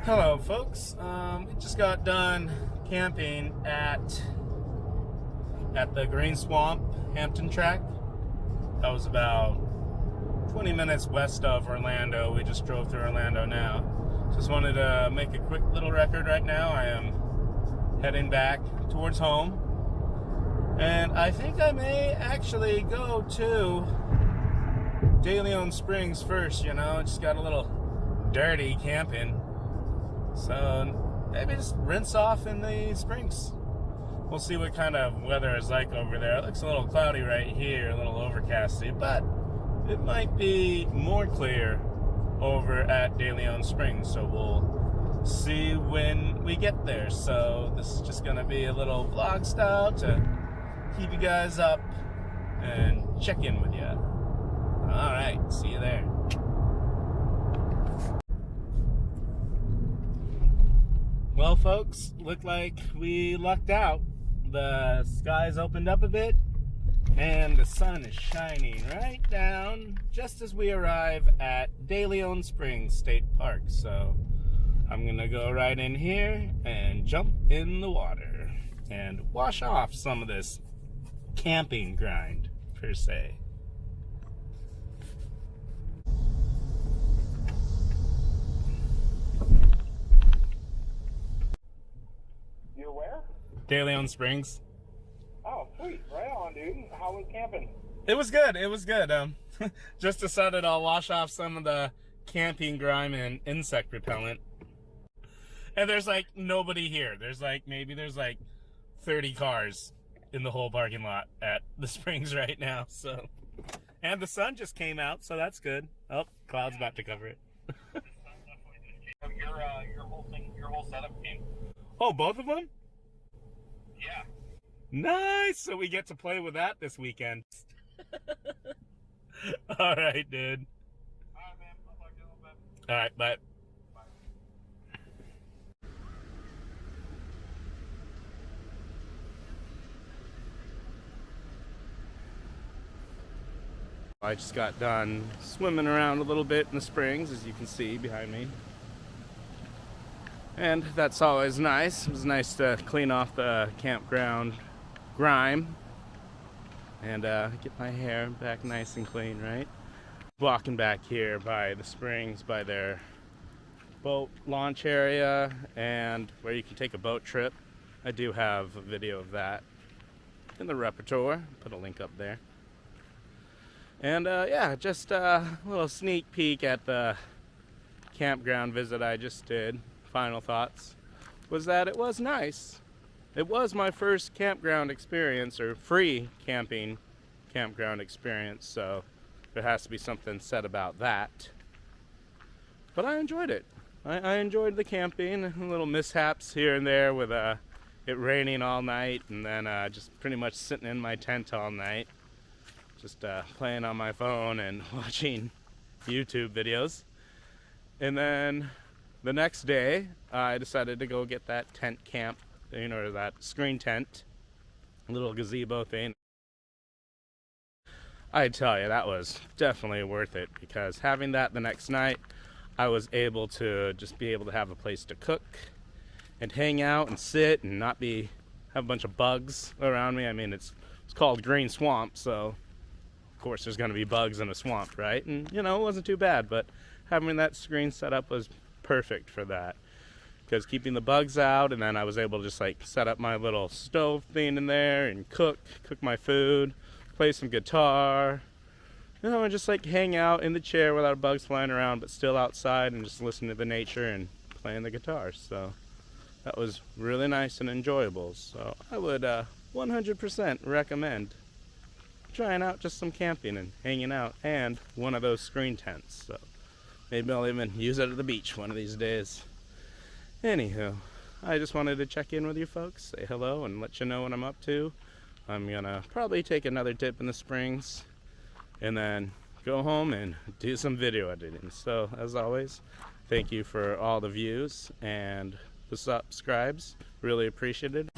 Hello folks, we just got done camping at the Green Swamp Hampton track. That was about 20 minutes west of Orlando. We just drove through Orlando now. Just wanted to make a quick little record right now. I am heading back towards home, and I think I may actually go to De Leon Springs first. You know, it just got a little dirty camping. So maybe just rinse off in the springs. We'll see what kind of weather is like over there. It looks a little cloudy right here, a little overcasty, but it might be more clear over at De Leon Springs. So we'll see when we get there. So this is just gonna be a little vlog style to keep you guys up and check in with you. All right, see you there. Well, folks, looked like we lucked out. The skies opened up a bit, and the sun is shining right down just as we arrive at De Leon Springs State Park. So I'm gonna go right in here and jump in the water and wash off some of this camping grind, per se. You're where? De Leon Springs. Oh, sweet. Right on, dude. How was camping? It was good. It was good. Just decided I'll wash off some of the camping grime and insect repellent. And there's like nobody here. There's like 30 cars in the whole parking lot at the springs right now. So, and the sun just came out, so that's good. Oh, cloud's about to cover it. Your whole setup came. Oh, both of them? Yeah. Nice. So we get to play with that this weekend. All right, dude. All right, man. I'll talk to you in a little bit. All right, bye. I just got done swimming around a little bit in the springs, as you can see behind me. And that's always nice. It was nice to clean off the campground grime and get my hair back nice and clean, right? Walking back here by the springs, by their boat launch area and where you can take a boat trip. I do have a video of that in the repertoire. Put a link up there. And yeah, just a little sneak peek at the campground visit I just did. Final thoughts was that it was nice. It was my first campground experience, or free campground experience, so there has to be something said about that. But I enjoyed it. I enjoyed the camping. Little mishaps here and there with it raining all night, and then just pretty much sitting in my tent all night, just playing on my phone and watching YouTube videos. And then the next day, I decided to go get that tent camp, or that screen tent, little gazebo thing. I tell you, that was definitely worth it, because having that the next night, I was able to just be able to have a place to cook and hang out and sit and not have a bunch of bugs around me. I mean, it's called Green Swamp, so of course there's going to be bugs in a swamp, right? And you know, it wasn't too bad, but having that screen set up was perfect for that, because keeping the bugs out, and then I was able to just like set up my little stove thing in there and cook my food, play some guitar, you know, and just like hang out in the chair without bugs flying around, but still outside and just listen to the nature and playing the guitar. So that was really nice and enjoyable. So I would 100% recommend trying out just some camping and hanging out, and one of those screen tents. So maybe I'll even use it at the beach one of these days. Anywho, I just wanted to check in with you folks, say hello, and let you know what I'm up to. I'm gonna probably take another dip in the springs and then go home and do some video editing. So, as always, thank you for all the views and the subscribes. Really appreciate it.